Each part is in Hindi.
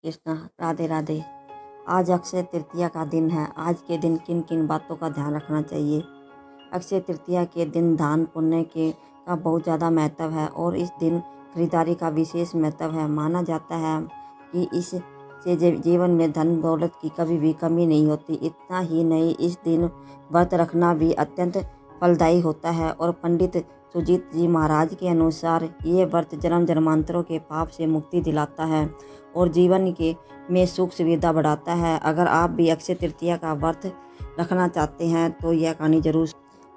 कृष्णा, राधे राधे। आज अक्षय तृतीया का दिन है। आज के दिन किन किन बातों का ध्यान रखना चाहिए? अक्षय तृतीया के दिन दान पुण्य के का बहुत ज़्यादा महत्व है और इस दिन खरीदारी का विशेष महत्व है। माना जाता है कि इस से जीवन में धन दौलत की कभी भी कमी नहीं होती। इतना ही नहीं, इस दिन व्रत रखना भी अत्यंत फलदायी होता है और पंडित सुजीत जी महाराज के अनुसार ये व्रत जन्म जन्मांतरों के पाप से मुक्ति दिलाता है और जीवन के में सुख सुविधा बढ़ाता है। अगर आप भी अक्षय तृतीया का व्रत रखना चाहते हैं तो यह कहानी जरूर।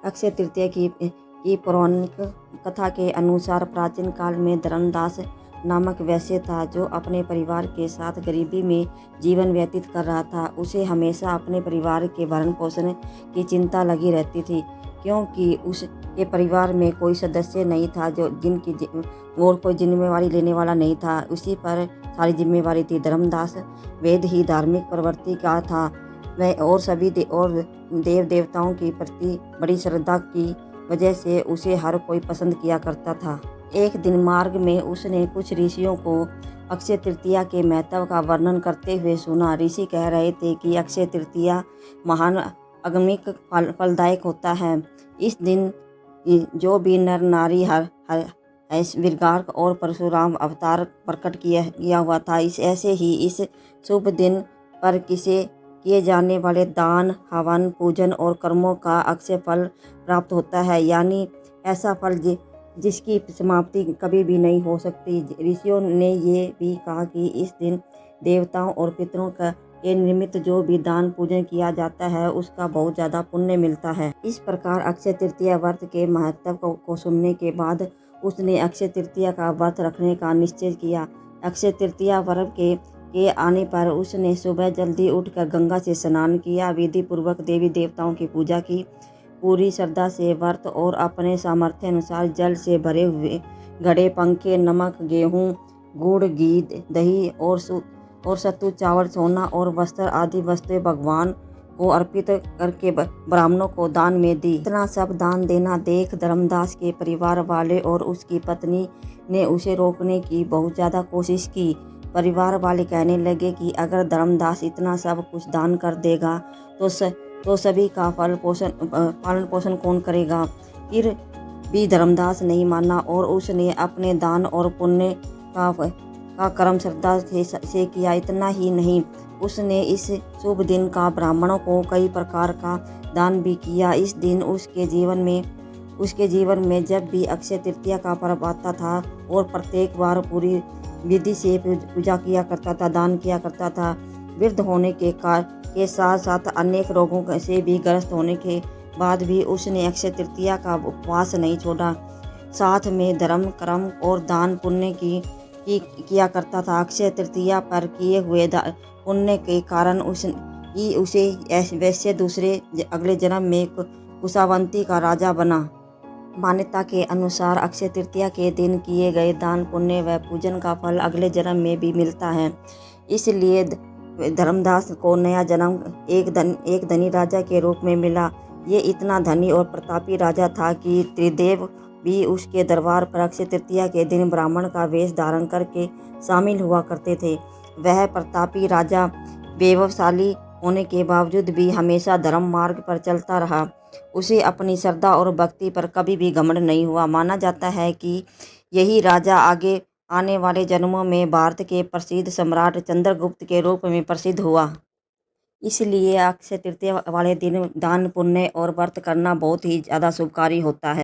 अक्षय तृतीया की पौराणिक कथा के अनुसार प्राचीन काल में धर्मदास नामक वैश्य था जो अपने परिवार के साथ गरीबी में जीवन व्यतीत कर रहा था। उसे हमेशा अपने परिवार के भरण पोषण की चिंता लगी रहती थी क्योंकि उसके परिवार में कोई सदस्य नहीं था जो जिनकी और कोई जिम्मेवारी लेने वाला नहीं था। उसी पर सारी जिम्मेवारी थी। धर्मदास वेद ही धार्मिक प्रवृत्ति का था। वह और सभी देव देवताओं के प्रति बड़ी श्रद्धा की वजह से उसे हर कोई पसंद किया करता था। एक दिन मार्ग में उसने कुछ ऋषियों को अक्षय तृतीया के महत्व का वर्णन करते हुए सुना। ऋषि कह रहे थे कि अक्षय तृतीया महान अगमिक फलदायक होता है। इस दिन जो भी नर नारी हर विराट और परशुराम अवतार प्रकट किया हुआ था, ऐसे ही इस शुभ दिन पर किए जाने वाले दान हवन पूजन और कर्मों का अक्षय फल प्राप्त होता है, यानी ऐसा फल जिसकी समाप्ति कभी भी नहीं हो सकती। ऋषियों ने ये भी कहा कि इस दिन देवताओं और पितरों के निमित्त जो भी दान पूजन किया जाता है उसका बहुत ज़्यादा पुण्य मिलता है। इस प्रकार अक्षय तृतीया व्रत के महत्व को सुनने के बाद उसने अक्षय तृतीया का व्रत रखने का निश्चय किया। अक्षय तृतीया व्रत के आने पर उसने सुबह जल्दी उठकर गंगा से स्नान किया, विधि पूर्वक देवी देवताओं की पूजा की, पूरी श्रद्धा से व्रत और अपने सामर्थ्य अनुसार जल से भरे हुए घड़े, पंखे, नमक, गेहूँ, गुड़, घी, दही और सत्तू, चावल, सोना और वस्त्र आदि वस्तुएं भगवान को अर्पित करके ब्राह्मणों को दान में दी। इतना सब दान देना देख धर्मदास के परिवार वाले और उसकी पत्नी ने उसे रोकने की बहुत ज़्यादा कोशिश की। परिवार वाले कहने लगे कि अगर धर्मदास इतना सब कुछ दान कर देगा तो सभी का पालन पोषण कौन करेगा। फिर भी धर्मदास नहीं माना और उसने अपने दान और पुण्य का कर्म श्रद्धा से किया। इतना ही नहीं, उसने इस शुभ दिन का ब्राह्मणों को कई प्रकार का दान भी किया। इस दिन उसके जीवन में जब भी अक्षय तृतीया का पर्व आता था और प्रत्येक बार पूरी विधि से पूजा किया करता था, दान किया करता था। वृद्ध होने के साथ साथ अनेक रोगों से भी ग्रस्त होने के बाद भी उसने अक्षय तृतीया का उपवास नहीं छोड़ा। साथ में धर्म कर्म और दान पुण्य किया करता था। अक्षय तृतीया पर किए हुए पुण्य के कारण उसे वैसे दूसरे अगले जन्म में कुशावंती का राजा बना। मान्यता के अनुसार अक्षय तृतीया के दिन किए गए दान पुण्य व पूजन का फल अगले जन्म में भी मिलता है। इसलिए धर्मदास को नया जन्म एक धनी राजा के रूप में मिला। ये इतना धनी और प्रतापी राजा था कि त्रिदेव भी उसके दरबार पर अक्षय तृतीया के दिन ब्राह्मण का वेश धारण करके शामिल हुआ करते थे। वह प्रतापी राजा वैभवशाली होने के बावजूद भी हमेशा धर्म मार्ग पर चलता रहा। उसे अपनी श्रद्धा और भक्ति पर कभी भी घमंड नहीं हुआ। माना जाता है कि यही राजा आगे आने वाले जन्मों में भारत के प्रसिद्ध सम्राट चंद्रगुप्त के रूप में प्रसिद्ध हुआ। इसलिए अक्षय तृतीया वाले दिन दान पुण्य और व्रत करना बहुत ही ज़्यादा शुभकारी होता है।